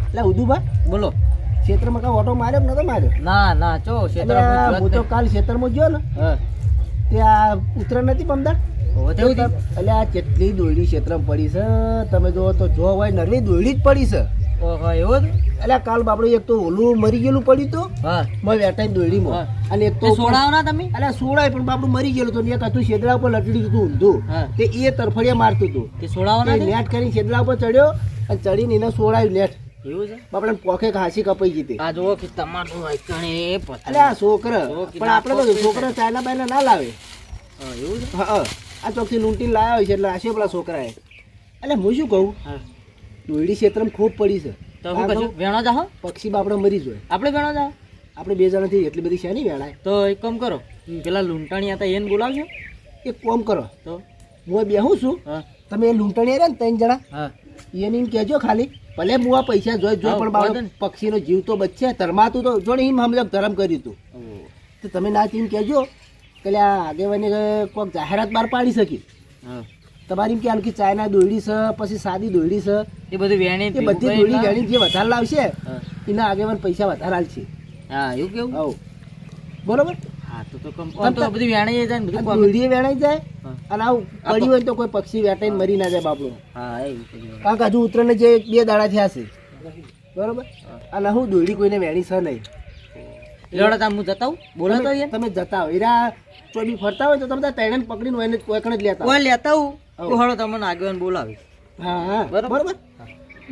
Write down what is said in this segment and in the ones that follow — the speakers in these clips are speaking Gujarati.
એટલે ઉદુભા બોલો. ક્ષેત્રમાં કાં ઓટો માર્યો કે નતો માર્યો? ના ના ચો ક્ષેત્રમાં હું તો કાલ ક્ષેત્રમાં ગયો ને હા ત્યાં ઉત્તરાયણ નથી પમદાર તેવું થયું? એટલે આ કેટલી દોયડી ક્ષેત્રમાં પડી છે તમે જો તો જો હોય નરવી દોયડી જ પડી છે. ઓહો એવું હતું? એટલે કાલ બાપડું એક તો ઓલું મરી ગયેલું પડ્યું હતું હા મેં વેટાઈ દોયડીમાં અને એક તો સોડાવો ના તમે? એટલે સોડાય પણ બાપડું મરી ગયેલું હતું ને એક હતું છેદડા ઉપર લટડી હતું ઊંધું હા તે એ તરફડિયા મારતું હતું તે સોડાવો ના? નેટ કરીને છેદડા ઉપર ચડ્યો અને ચડીને એને સોડાયું નેટ એવું છે? બાપડે પોખે ઘાસી કપાઈ ગઈ હતી. આ જો કે તમારું આઈકણે એટલે આ છોકરા પણ આપણે તો છોકરા ચાઇના બાયના ના લાવે. એવું છે? હા આ ચોકથી લૂંટીને લાવ્યા હોય છે એટલે આશે પેલા છોકરાએ. એટલે હું શું કહું હા દોયડી ક્ષેત્રમાં ખૂબ પડી છે તો હું કશું વેણો જાહો? પક્ષી બાપડે મરી જાય આપણે વેણો જાહો? આપણે બે જણાથી એટલી બધી શેની વેળાય. તો એક કામ કરો પેલા લૂંટાણી હતા એને બોલાવજો. એક કોમ કરો તો હું બેહું છું હા તમે એ લૂંટણી રહ્યા ને 3 જણા હા એને એમ કહેજો ખાલી ભલે હું આ પૈસા જોઈ હા, પણ વાંધો બાપડે નહીં. પક્ષીનો જીવ તો બચશે ધર્માતું તો જોડે એમ સમજો ધર્મ કર્યું હતું તો તમે ના એમ કહેજો કે આ આગેવાની કોઈક જાહેરાત બહાર પાડી શકી હા તમારી એમ કે ચાઇના દોયડી છે પછી સાદી દોયડી છે એ બધું વેણી એ બધી દોયડી વેણી જે વધારે લાવશે હા એના આગેવાન પૈસા વધારે આલશે. હા એવું કેવું? હવ બરોબર હા તો કમ તો બધી વેણી જાય ને બધું કોમ. દોયડી વેણાઈ જાય હા. અને આવું પડ્યું હોય તો કોઈ પક્ષી વેટાઈને મરી ના જાય બાપડું. હા એવું કર્યું. કારણ કે હજુ ઉતરને જે 2 દાડા થયા છે બરોબર અને હું દોયડી કોઈને વેણી છે નહીં. લેવડો તા હું જતા હું બોલો તો યાર તમે જતા હોય એરા ચોબી ફરતા હોય તો તમે ત્રણે પકડીને હોય ને કોઈ કણ જ લેતા હોય. કોઈ લેતા હું હવ. તો હળો તમને આગેવાન બોલાવી. હા હા બરોબર. બરોબર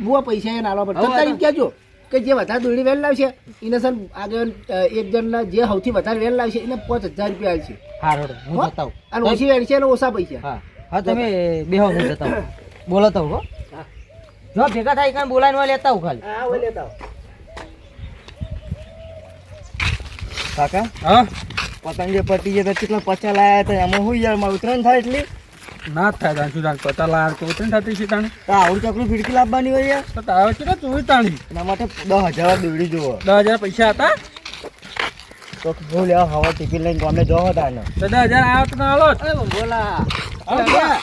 હું આ પૈસા એને આલવા પડે હવે તમે તારી કહેજો કે જે વધારે દોયડી વેલ લાવશે એને સર આગળ એક જણના જે સૌથી વધારે વેલ લાવશે એને 5000 રૂપિયા આલશે. હા રોડ હું હો? જતા હું. અને ઓછી વેલ છે એને ઓછા પૈસા. હા હા તમે બેહો હું જતા હું બોલો તો હો હા. જો ભેગા થાય કાંઈ બોલાવીને હોય લેતા હું ખાલી. હા હોય લેતા આવો. કાકા હા પતંગ જે પતી ગયા તો કેટલા પચા લાયા હતા એમાં હું યાર માં ઉતરણ થાય એટલી ના થાય તાણ શું તાણ પતા લાર તો ઉતરી થતી છે તાણ તો આવડી ચકલું ફીડકી લાવવાની હોય યાર તો તારે કેટલા ચોરી તાણી એના માટે 10,000 દોડી જુઓ 10,000 પૈસા હતા તો હું લેવા હવા ટિફિન લઈને ગામે જવો તાને તો 10,000 આવ્યો તો ના હાલો અરે બોલા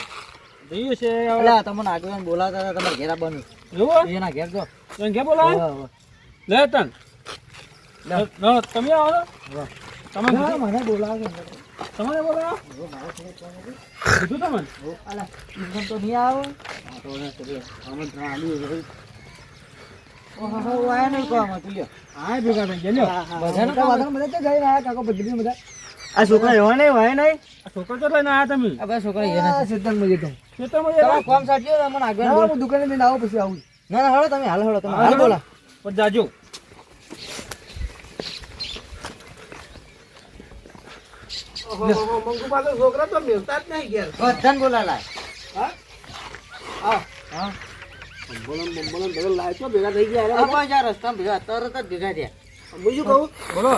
જઈએ છે અલા તમને આગેવાન બોલાવતા હતા તમારે ઘેરા બન્યું જુઓ એના ઘેર જો ક્યાં બોલા લે તન ના તમે આવો ને તમે મને બોલાવે તમારે બોલા કીધું તમને અલા ઇન્કમ તો નહીં આવો આમંત્રણ આલ્યું ઓહો વાય નહીં કહો આમાં તું લ્યો હા ભેગા થઈ ગયા બધાને બધા બધા તો જઈને આયા કાકો બધી બધા આ છોકરા એવા નહીં વાય નહીં છોકરો તો લઈને આવ્યા તમે આ બધા છોકરા એના સિદ્ધાંત માં ખેતરમાં તમારે કોમ સાચ્યો મને આગળ હું દુકાને જઈને આવો પછી આવું ના ના હળો તમે હાલ હળો તમે હાલ બોલા પણ જાજો મંગુ પાછળ છોકરા તો મેળતા જ નહીં ઘેર. બધાને બોલા લાય હા આવ. હા બોલન બધા લાયકો ભેગા થઈ ગયા. આ પાંચ રસ્તા ભેગા તરત જ ભેગા થયા હું શું કહું બોલો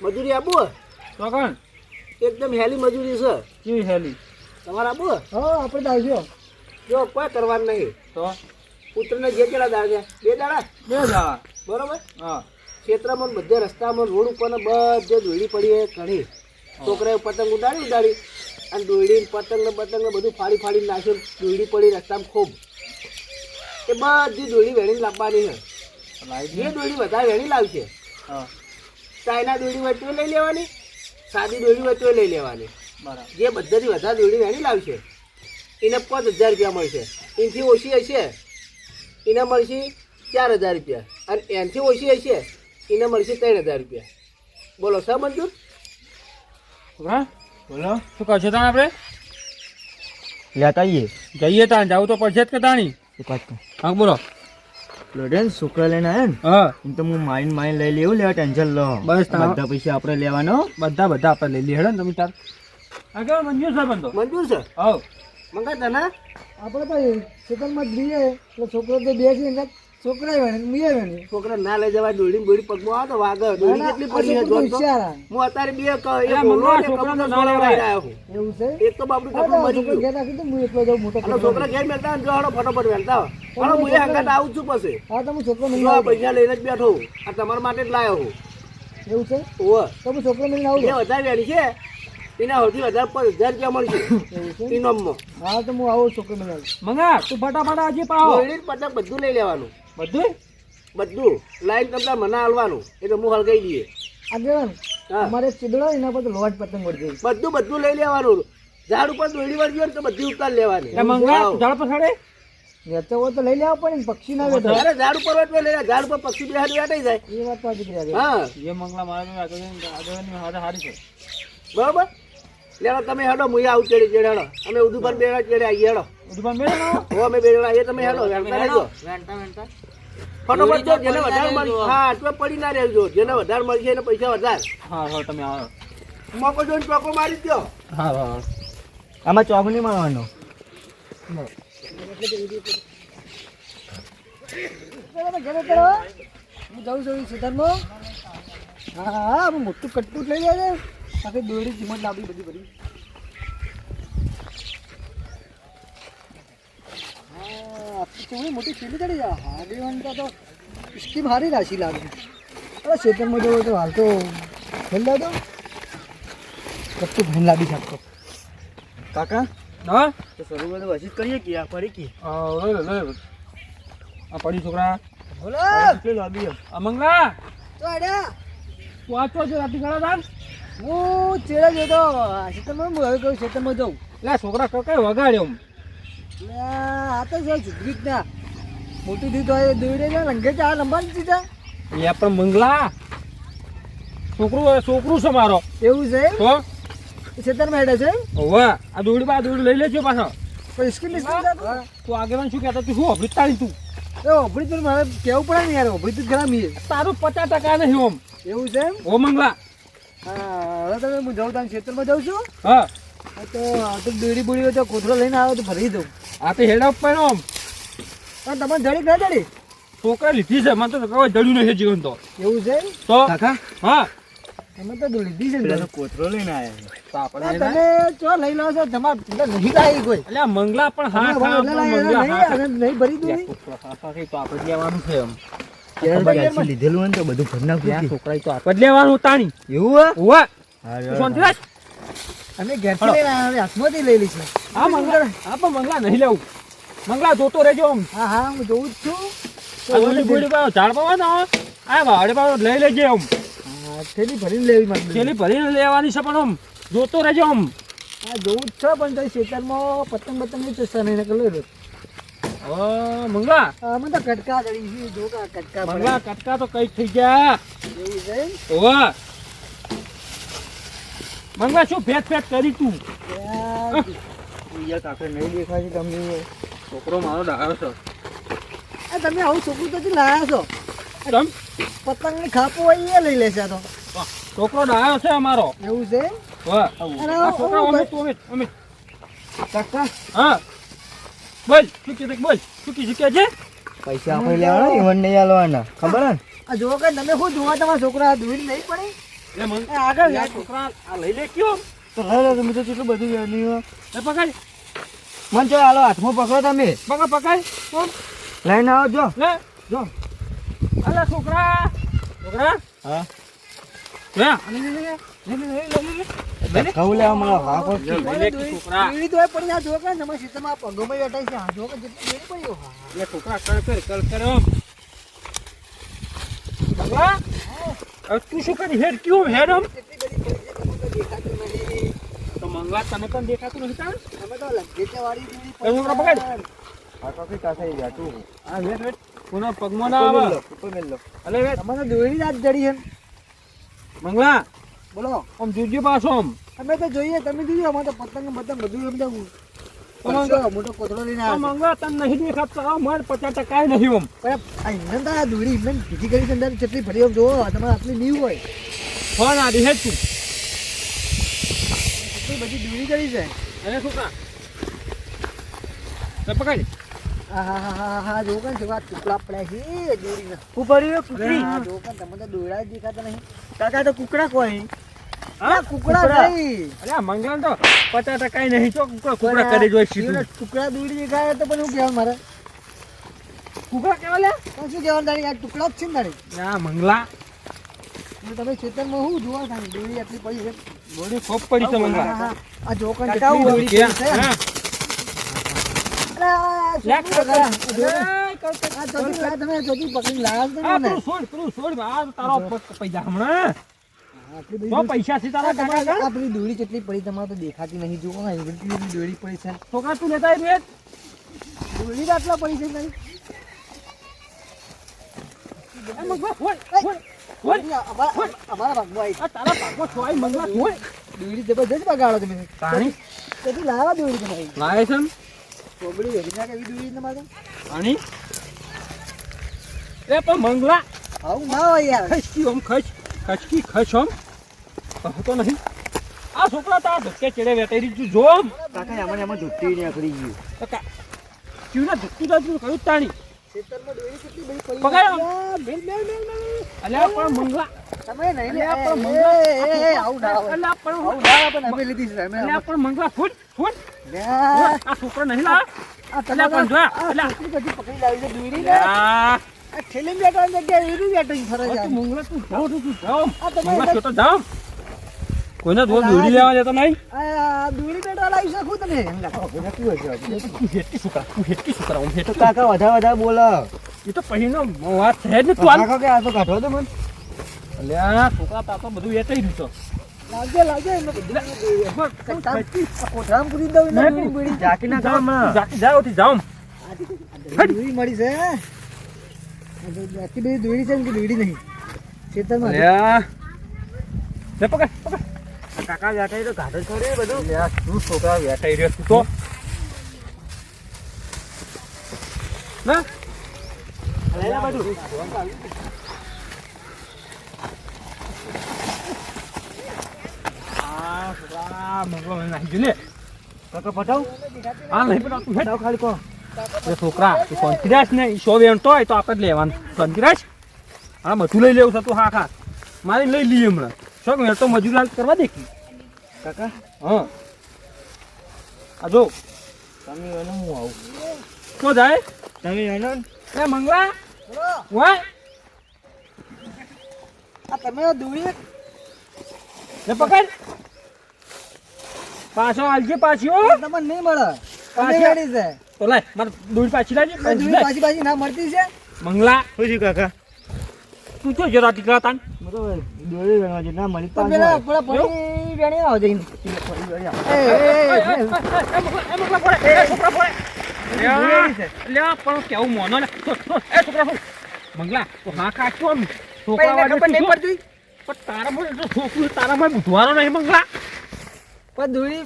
મજૂરી આપવું તો કોણ એકદમ હેલી મજૂરી છે કેવી હેલી તમારે આપવું હા આપણે તો આવજો જો કોઈ કરવાનું નહીં તો પુત્રને જે કેટલા દાડા છે 2 દાડા બે જા બરોબર હા ક્ષેત્રમાં બધે રસ્તામાં રોડ ઉપર ને બધે દોયડી પડી છે ઘણી છોકરાએ પતંગ ઉડાડી અને દોયડી પતંગ ને બધું ફાડી નાખ્યું દોયડી પડી રસ્તામાં ખૂબ એ બધી દોયડી વેણીને લાવવાની છે જે દોયડી વધારે વેણી લાવશે હા ચાઇના દોયડી હોય તો લઈ લેવાની સાદી દોયડી હોય તો લઈ લેવાની બરાબર જે બધાથી વધારે દોયડી વેણી લાવશે એને 5000 રૂપિયા મળશે એનાથી ઓછી હશે એને મળશે 4000 રૂપિયા અને એનાથી ઓછી હશે એને મળશે 3000 રૂપિયા બોલો સર મંજૂર છોકરા બોલો શું કહો છો તાણ આપણે લેતા આવીએ જઈએ તાણ જવું તો પડશે જ કે તાણી હા બોલો લોડેન છોકરા લઈને આવ્યા ને હા એમ તો હું માઇન લઈ લેવું લેવા ટેન્શન લો બસ તાણ. બધા પૈસા આપણે લેવાનો બધા આપણે લઈ લઈએ હેડો ને તમે તાર આગળ મંજૂર છે બંધો મંજૂર છે હવ મંગાતા ના આપણે તો સેકન્ડમાં જ દઈએ એટલે છોકરો તો બે છે છોકરા વેણે છોકરા ના લઈ જવા દોડી બોડી પગમાં આવે તો વાગે દોડી કેટલી પડી છે જોન તો હું અત્યારે બે એક બોલો ને છોકરાનો કબૂતર ના લેવાય. લઈને આવ્યો છું એવું છે એક તો બાપડું કપડું મરી ગયું અને છોકરા ઘેર મેળતા જો હાડો ફટોફટ વેણતા હાલો હું એ હંગાત આવું જ છું પછી હા તમે છોકરો જો આ પૈસા લઈને જ બેઠો હું આ તમારા માટે જ લાવ્યો હું એવું છે ઓવે તમે છોકરો લઈને જે વધારે વેણી છે એના સૌથી વધારે 5000 રૂપિયા મળશે ઇનામમાં હા તો હું આવું છોકરો લઈને આવું મંગા તું ફટાફટ આજે પાવો દોડી પતંગ બધું લઈ લેવાનું બધું બધું લાઈન તમને મને હાલવાનું એટલે હું હળગાઈ દઈએ. આગળ હા. અમારે ચીડડો એના પર તો લોટ પતંગ વળી જાય. બધું લઈ લેવાનું. ઝાડ ઉપર દોડી વળગી હોય ને તો બધી ઉતાર લેવાની. એ મંગલા આવો. ઝાડ પર ચડે વેચો હોય તો લઈ લેવા પડે ને, પક્ષી ના વેચો. અરે ઝાડ ઉપર હોય તો લઈ લે. ઝાડ ઉપર પક્ષી બેહાડી બેઠાઈ જાય. એ વાત તો હજી કરી આગળ. હા એ મંગલા મારા આગળની હાથે હારી છે. બરોબર. લેવા તમે હેડો હું આવું ચેડી ચેડે હેડો. અમે ઉદુ પર બેડા ચેડે આવીએ હેડો. દુકાન મેળે ના હો અમે બેડા એ તમે હેડો હેડતા રહેજો. ફટોફટ જો જેને વધારે મળી હા તો પડી ના રહેજો. જેને વધારે મળશે એને પૈસા વધારે. હા હા તમે આવો. મોકો જોઈને ચોકો મારી દો. હા હા આમાં ચોક નહીં મારવાનો. હું જાઉં છું ખેતરમાં. હા હા હું મોટું કટકુટ લઈ જાય છે. આખી દોડી કિંમત લાવી બધી. હા કેવડી મોટી થેલી ચડી જાય. હારી વાંધા તો સ્કીમ હારી રાશી લાગે. અરે ખેતરમાં જવું તો હાલ તો ખેલ દો કટકુટ ભેન લાવી શકતો. કાકા હા તો શરૂઆત વસીત કરીએ કે આ પડી કે આ પડી છોકરા બોલો આ મંગલા તો આડ્યા તું આ છો રાતી ગળા દાન હું ચેડા જતો ખેતરમાં હું હવે કહું ખેતરમાં જાઉં. લે છોકરા કઈ વગાડ્યો લે આ તો જો સુધરીત ના મોટું થયું તો એ દોડે ને લંઘે ચા લંબાની દીધા. એ પણ મંગલા છોકરું છે મારો એવું છે તો ખેતરમાં હેડે છે હવે આ દોડી લઈ લેજો પાછો પણ સ્કીમ તું આગેવાન શું કહેતો તું શું અભરી તાળી તું એ ઓભળી તો મારે કેવું પડે ને યાર ઓભળી તો ખરા મીએ તારું 50% નહીં ઓમ એવું છે એમ. ઓ મંગલા હા હવે તમે હું જાઉં તમે ખેતરમાં જાઉં છું. હા હા, તો આ તો દોડી બોડી હોય તો કોથળો લઈને આવે તો ભરી દઉં. આ તો હેડ અપ પણ ઓમ પણ તમારે જડી ના જડી છોકરા લીધી છે મને તો કઈ જડ્યું નહીં જીવન તો એવું છે તો કાકા હા તમે તો લીધી છે ને કોથરો લઈને આવ્યા તો આ આપણે તમે ચો લઈ લો છો તમારે નહીં લાવી કોઈ એટલે આ મંગલા પણ હા હવે હા એટલે લાવી, મંગલા નહીં, હા હવે નહીં ભરી દઉં નહીં. તો આપણે લેવાનું છે એમ લીધેલું હોય ને તો બધું ભરી ત્યાં છોકરા તો આપણે લેવાનું તાણી એવું ઓવા શાંતિ રાખ અમે ઘેરથી લઈને આવ્યા, હવે હાથમાંથી લઈ લઈશું. આ પણ મંગલા નહીં લેવું મંગલા જોતો રહેજો આમ હા હા હું જોઉં જ છું. આ દોડી બોડી પાવ ઝાડ પાવ ને આ વાડે પાવ લઈ લેજે આમ હા, થેલી ભરીને લેવી મારે. થેલી ભરીને લેવાની છે પણ આમ જોતો રહેજો આમ હા જોઉં જ છે પણ તો ખેતરમાં પતંગ ની ચસ્તા નહીં નકર લઈ લો. મંગલા અમે તો કટકા ચડી છે, જો કા કટકા પડે. મંગલા કટકા તો કઈ થઈ ગયા એવું છે એમ? ઓવા મંગલા શું ફેટ કરી તું યાર, કાકા નહીં દેખાય છે તમને. છોકરો મારો ડાયો છે આ તમે આવું છોકરું તો લાયા છો. તમ પતંગ ની ખાપો હોય એ લઈ લેશે આ તો. છોકરો ડાયો છે અમારો એવું છે એમ? વાહ અરે, આ છોકરા ઓ, અમે કાકા હા બોલ શું કીધું બોલ શું કીધું કે છે પૈસા આપણે લેવાના ઈવન નહીં આલવાના ખબર ને. આ જો કે તમે શું જોવા તમારા છોકરા દૂર નહીં પડે. એ મંગ એ આગળ આ છોકરા આ લઈ લે કયો તો લઈ લો તમે તો કેટલું બધું નહીં. એ પકડ મન ચો હાલો હાથમાં પકડો તમે પકડ કોણ લઈને આવો જો. લે જો અલા છોકરા હા લે અને લે કહું લેવા મને હા કો છોકરા એવી તો પડી આ જો કે તમારા સીતામાં પગોમાં બેઠા છે. આ જો કે જેટલી એવી પડ્યો. લે છોકરા કર આમ મંગલા હવે તું શું કરી હેડ કયો હેડ આમ કેટલી બધી પડી છે તમને તો દેખાતું નહીં. તો મંગલા તને પણ દેખાતું નથી તાણ અમે તો લંગેચા વાળી દૂરી એ છોકરા પકડ આ તો કઈ કાસે ગયા તું. આ વેટ કોના પગમાં ના આવે ઉપર મેલ લો. અલે વેટ તમને દોરી રાત જડી છે. મંગલા બોલો આમ જોજો પાછો આમ અમે તો જોઈએ તમે જોયું અમારે તો પતંગ બધું એમ જવું. મંગા- મોટો કોથળો લઈને આ આવ્યો મંગલા તને નહીં દેખાતું આ માર 50% નહીં આમ પણ આ ઇંધણ તો આ દોરી ઇંધણ બીજી કરી છે અંદર કેટલી ફરી આમ જોવો તમારે આટલી નહીં હોય ફોન આ દે તું એટલી બધી દોરી કરી છે. અને છોકરા તે પકડ હા હા હા હા હા જો કે જેવા ટુકડા પડ્યા છે દોરીના. કુકરી હા જો કે તમે તો દોરડા જ દેખાતા નહીં. કાકા તો કુકડા કોઈ હા કુકડા નહીં. અરે આ મંગલા તો 50% નહીં તો કુકડા કરી જોઈ સીધું એવડા ટુકડા દોરી દેખાય તો પણ શું કહેવાનું મારે કુકડા કેવા લે પણ શું કહેવાનું તારી આ ટુકડા જ છે ને તારી. આ મંગલા એટલે તમે ખેતરમાં શું જોવા તારી દોરી આટલી પડી છે. બોડી ખોપ પડી છે હા, મંગલા હા. આ જો કે કાકા કેટલી દોરી કે કરી છે. હા અરે, આ લે શું કરે? આ જો કે. આ ચોથી લા તમે ચોથી પકડી લાયા આ છો ને પેલું છોડ આ તારો પૈસા હમણાં આટલી બધી તો પૈસા છે તારા કાકા આગળ? આ પેલી દોરી કેટલી પડી તમારે તો દેખાતી નહીં જુઓ ને એટલી બધી દોરી પડી છે છોકરા તું લેતા આવી રેત? દોરી તો આટલા પડી છે તારી એ મંગલા હોય અમારા ભાગમાં આવી આ તારા પાકો છોય મંગલા હોય દોરી જબરજસ્ત બગાડો તમે પાણી તેથી લાવા દોરી તમારી લાવે છે ચોગડી વેરી નાખે એવી દોરી તમારે પાણી એ પણ મંગલા આવું ના હોય યાર ખસકી ઓમ ખસકી ખસ ઓમ કહતો નહીં આ છોકરા તારા ધક્કે ચડે વેટેરી તું જો આમ. કાકા એમાં ધૂપટી નીકળી ગયું કાકા ક્યુના ધક્કું દાદુ કયું તાણી ખેતરમાં દોરી કેટલી બધી પડી પકડ આમ. બેલ બેલ બેલ બેલ અલ્યા પણ મંગલા તમે નહીં લે અલ્યા પણ મંગલા આવું ના હોય અલ્યા પણ આવું ના હોય પણ અમે લીધી છે અમે અલ્યા પણ મંગલા ફૂટ લે આ છોકરો નહીં લા આ અલ્યા પણ જો આ અલ્યા છોકરી બધી પકડી લાવી છે દોરી ને આ આ ઠેલીમાં બેઠવાની જગ્યાએ એવી બેઠી ફરે છે તું મંગલા તું જાઓ તું જાઓ આ તમે મંગલા છોટો જાઓ કોઈને દોર દોડી લેવા જતો નહીં આ દોરી બેઠવા લાવી શકું તમે એમ લાગો નથી હોય છે તું હેટકી છોકરા ઓમ હેટકી કાકા વધારે બોલો એ તો પહેલો વાત છે જ ને તું હાલ. કાકા કે આ તો કાઢો તો મને અલ્યા છોકરા તા તો બધું વેચાઈ રહ્યું છે લાગે એમને કોઠામ પૂરી દઉં ને નહીં. બીડી જાકી ના કામ જાતી જાઓ થી જાઓ દોરી મળી છે આટલી બધી દોરી છે ને કે દોરી નહીં ખેતરમાં અલ્યા લે પકડ પકડ કાકા જાટાઈ તો કાઢો છોડે બધું અલ્યા તું છોકરા વેચાઈ રહ્યો તું તો ના લેલા બધું આ છોકરા મંગળો નાખી જો લે કાકા પટાવ આ નહીં પણ તું હેટ પટાવ ખાલી કો એ છોકરા તું શાંતિરાજ ને ઈ 100 વેણતો હોય તો આપણે જ લેવાનું શાંતિરાજ હા બધું લઈ લેવું છે તું હા મારે લઈ લઈએ હમણાં શોખ વેણ તો મજૂર કરવા દેખી કાકા હા આ જો તમે એનો હું આવું શું જાય તમે એનો એ મંગલા બોલો વાય આ તમે દોરી લે પકડ પાછો આલજે પાછો તમને નહીં મળે તમે પાછી- રેડી છે તો લાય મારે દોડી પાછી લાવજે દોરી પાછી પાછી ના મળતી છે મંગલા શું છે કાકા તું તો જરા ટીકરા તાન બરોબર દોરી વેણવા છે ના મળી તો પેલા પેલા પડી વેણી આવો જઈને મંગલા પડે એ છોકરા પડે લ્યા પણ કેવું મોનો લે એ છોકરા શું મંગલા તો હા કાચો આમ છોકરા વાળે ખબર નહીં શું? પડતી પણ તારામાં તો છોકરું તારામાં બુધવારો નહીં મંગલા પણ દોરી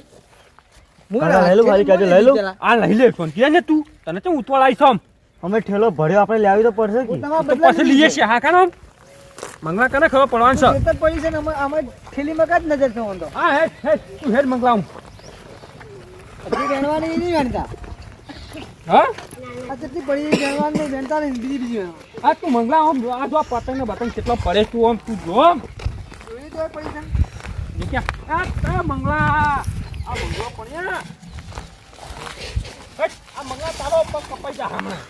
કાકા, લઈ લો, ખાલી કાજુ, લઈ લો. આ લઈ લે ફોન કે ને તું તને તો ઉતવાળ આવી છો આમ અમે ઠેલો ભર્યો આપણે લેવી તો પડશે કે તો પછી લઈએ છે હા કાનો મંગલા કને ખબર પડવાનું છે ખેતર પડી છે ને અમે થેલીમાં કાંઈ જ નજર થવાનો તો હા હેડ તું હેડ મંગલા હું હજી વેણવાની નહીં વેણતા હા આ કેટલી પડી વેણવાની વેણતા નહીં બીજી વેણવા આ તું મંગલા આમ જો આ જો આ પતંગ ને બતંગ કેટલો પડે તું આમ તું જો આમ દોરી તો પડી છે જે ક્યાં આ મંગલા આ મંગલા પડ્યા હેડ આ મંગલા તારો પગ કપાઈ જા હમણાં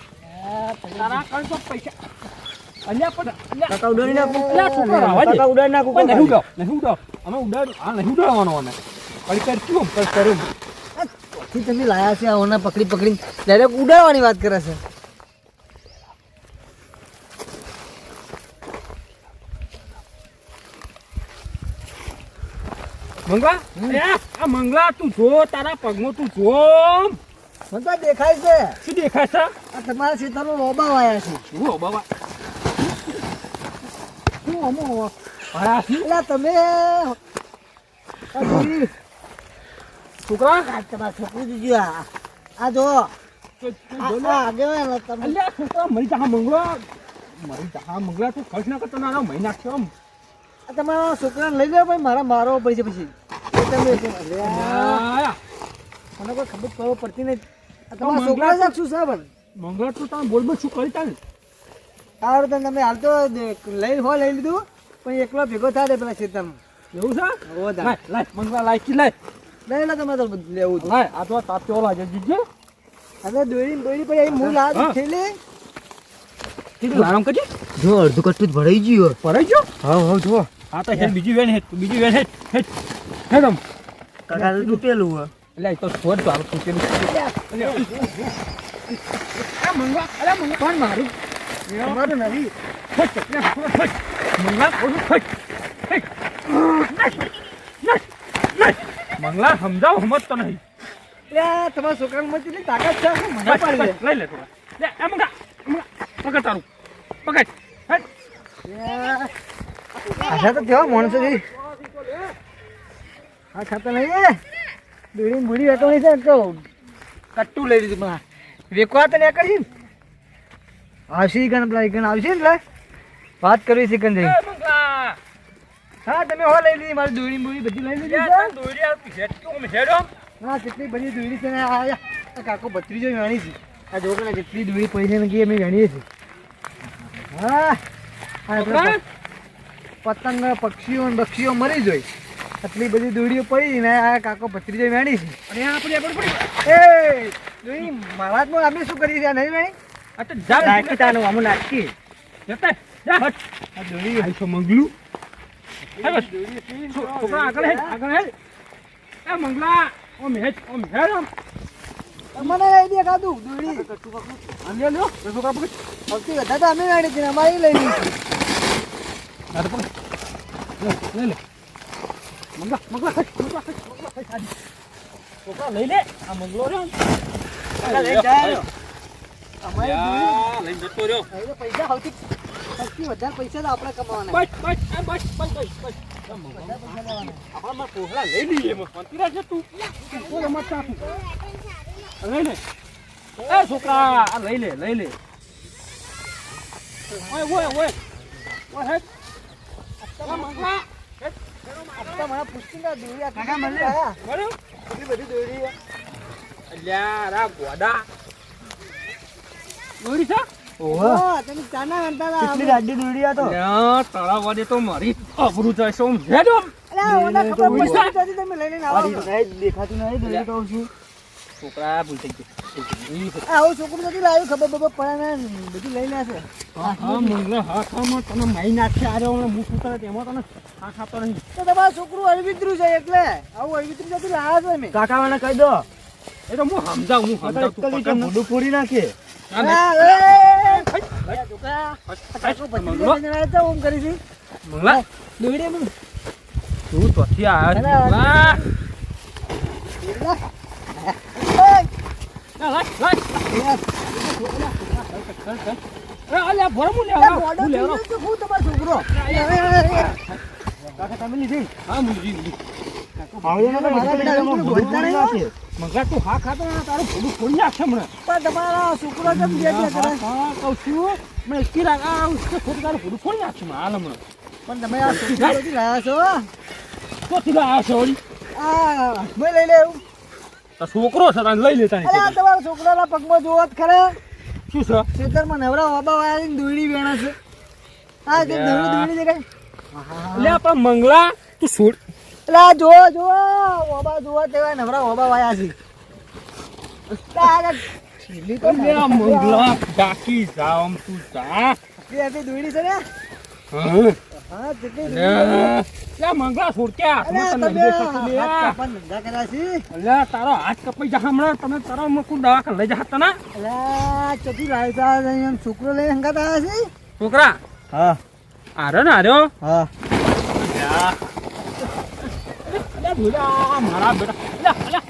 તારા કણ તો પૈસા અલ્યા પણ કાકા ઉડાડી નાખો. અલ્યા છોકરા રાવા દે. કાકા ઉડાડી નાખો, પણ નહીં કાકા. ઉડાવ નહીં ઉડાવ અમે ઉડાડ આ નહીં ઉડાડવાનો અને કડી કર ક્યું કરું થી તમે લાયા છે આઓના પકડી પકડીને ડાયરેક્ટ ઉડાડવાની વાત કરે છે મંગલા અલ્યા આ મંગલા તું જો તારા પગમાં તું જો મને તો દેખાય છે શું દેખાય છે આ તમારા ખેતરમાં લોબા વાયા છે શું હો બાબા શું અમો ભયા છે એટલે તમે આ દોરી છોકરા આ તમારા છોકરી દીધી આ જો આ આગેવાન તમે અલ્યા છોકરા મરી જા મંગલા મરી જા મંગલા તું ખર્ચ ના કરતો ના મહી નાખશો આમ આ તમારા છોકરાને લઈ લો ભાઈ મારા મારવો પડશે પછી એ તમે આયા. મને કોઈ ખબર ખબર પડતી નહીં આ તો તમારા મંગળા છોકરા શું છે પણ મંગલા તું તારા બોલ બોલ શું કરી તાને સારું તો તમે હાલ તો લઈ લીધું પણ એકલો ભેગો થાય ને પેલા ખેતરમાં એવું છે હો દા. લાય લાય મંગલા લાય કી લાય લઈ લો તમે તો બધું લેવું છે લાય આ તો તાત્યો લાગે જીજે હવે દોરી પડી અહીં મૂળ આ હા. થેલી કીધું લારામ કરજે જો અડધું કટ્ટું જ ભરાઈ ગયું પરાઈ ગયો હા હા જો આ તો હેડ બીજી વેન હેડ બીજી વેન હેડ હેડ હેડ આમ કાકા તૂટેલું હે. એટલે એ તો છોડ તો આ તૂટેલું આ મંગલા અરે મંગલા કોણ મારું તમારું નથી મંગલા મંગલા સમજાવ સમજતો નહીં લ્યા તમારા છોકરામાં કેટલી તાકાત છે મને પાડી દે લઈ લે થોડા લે એ મંગલા પકડ તારું પકડ આશા તો કેવા માણસો છે આ ખાતા નહીં દોડી બુડી વેકવાની છે તો કટ્ટું લઈ લીધું પણ વેકવા તો નહીં કરી આવશે ગણ પેલા ગણ આવશે ને એટલે વાત કરવી છે કન જઈ મંગલા હા તમે હો લઈ લીધી મારી દોડી બુડી બધી લઈ લીધી છે દોરી આ હેડ કે હું હેડો હા કેટલી બધી દોડી છે ને આ કાકો ભત્રીજો વેણી છે આ જોકને કેટલી દોડી પૈસા ને અમે વેણીએ છીએ હા આ છોકરા? પતંગ પક્ષીઓ ને બક્ષીઓ મરી જોઈ આટલી બધી દોડીઓ પડી ને આ કાકો ભત્રીજો વેણી છે અને આપણે પડી એ દોડી મહારાજમાં અમે શું કરી રહ્યા નહીં વેણી આ તો જા નાખી તાનું આમ નાખી જતા જા આ દોડી આઈસો મંગલું છોકરા આગળ હેડ એ મંગલા ઓમ હેડ આમ મને લઈ દે કાદું દોડી આમ લ્યો છોકરા પકડ સૌથી વધારે તો અમે વેણી છે ને અમારી લઈ લીધી આ તો પકડ લે મંગલા છોકરા લઈ લે આ મંગલો રહ્યો લઈ જાય અમારી યા લઈ જતો રહ્યો દોડી તો પૈસા સૌથી વધારે પૈસા તો આપણે કમાવાના બસ આપણા માં કોહલા લઈ લઈએ એમાં શાંતિરાજ છે તું કોઈ રમત નાખું લઈ લે એ છોકરા આ લઈ લે ઓય હેડ આ મંગલા આપતા મને પૂછતી ના દોડી આ કાકા મને બરાબર કેટલી બધી દોડી અલ્યા રા ગોડા દોરી છે ઓહો તમે ચાના વંતા હતા કેટલી ગાડી દોડી આ તો અલ્યા તારા વાડે તો મારી અબરૂ જાય છે હું હેડ આમ. અરે ઓના ખબર પડી જતી તમે લઈને આવો દેખાતું નહીં દોડી કહું છું છોકરા ભૂલ થઈ ગઈ આવું છોકરું નથી લાવ્યું ખબર બબર પડે ને બધું લઈને આવશે હા મંગલા હા ખામાં તને માઈ નાખશે આરે હું શું કરે તેમાં તને હા ખાતો નહીં તો તમારું છોકરું અળવિતરું છે એટલે આવું અળવિતરું જતું લાવ્યા છો અમે કાકાવાને કહી દો એ તો હું સમજાવું તું પકડ. મોઢું ફોડી નાખે આ લે. મંગલો ઓમ કરી છે મંગલા દોડી એમ તું તોથી આ અરે, મંગલા અલ્યા ભોર હું લેવા હું તમારો છોકરો કાકા તમે લીધી હા મુજી મારા બેટા એવું કોઈ બોલતા નહીં હો. મંગલા તું હા ખાતો ને તારું ભૂલું ફોડી નાખશે હમણાં પણ તમારા છોકરો કેમ જે કરે હા કહું છું મને એકી રાખ આ થોડું તારું ભૂલું ફોડી નાખશે હાલ હમણાં પણ તમે આ છોકરો ક્યાંથી લાવ્યા છો તો તીધા આ છે વળી આ મેં લઈ લે એવું તો છોકરો છે તને લઈ લેતા અરે આ તમારા છોકરાના પગમાં જોવો જ ખરા શું છે ખેતરમાં નવરા વાબા વાળીને દોડી વેણા છે હા તે દોડી દેખાય એટલે આપણા મંગલા તું છોડ એટલે આ જો વાબા જોવા તેવા નવરા વાબા વાયા છે ઠીલી તો એટલે આ મંગલા ડાકી જા આમ તું જા આટલી દોડી છે ને હા હા તેટલી એટલે મંગલા છોડ ક્યાં હાથમાં તને નહીં દેખાતું લે. ધંધા કર્યા છે એટલે તારો હાથ કપાઈ જા હમણાં તમે તારો મૂકું દવાખાને લઈ જા તને એટલે ચતું લાવ્યા છોકરો લઈને હંગાત આવ્યા છે છોકરા હા આર્યો ને આર્યો હા અલ્યા ભૂલા મારા બેટા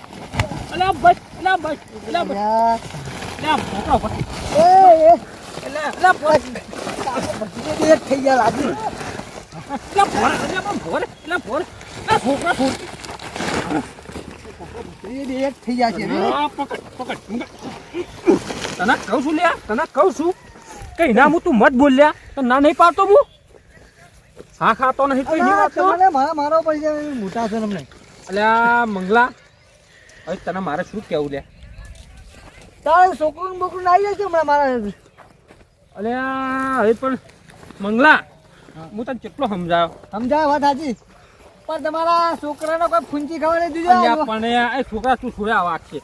અલ્યા બસ અલ્યા બસ અલ્યા બસ યા. અલ્યા છોકરા બસ એ અલ્યા બસ એક થઈ ગયા લાગી અલ્યા ભોર અલ્યા ભોર અલ્યા છોકરા છોડ એક થઈ ગયા છે આ પકડ તને કહું છું લ્યા તને કહું છું કઈ ના હું તું મત બોલ્યા તો ના નહીં પાડતો હું હા ખાતો નહીં કઈ નહીં વાગતો તમને મારો પૈસા મોટા છે તમને અલ્યા મંગલા હવે તને મારે શું કેવું લે તારે છોકરું બોકરું આવી જાય છે હમણાં મારા અલ્યા હવે પણ મંગલા હું તને કેટલો સમજાયો સમજાય વાત સાચી પણ તમારા છોકરાનો કોઈ ફૂંચી ખબર નહીં અલ્યા દીધો પણ એ છોકરા તું છોડે આ વાત છે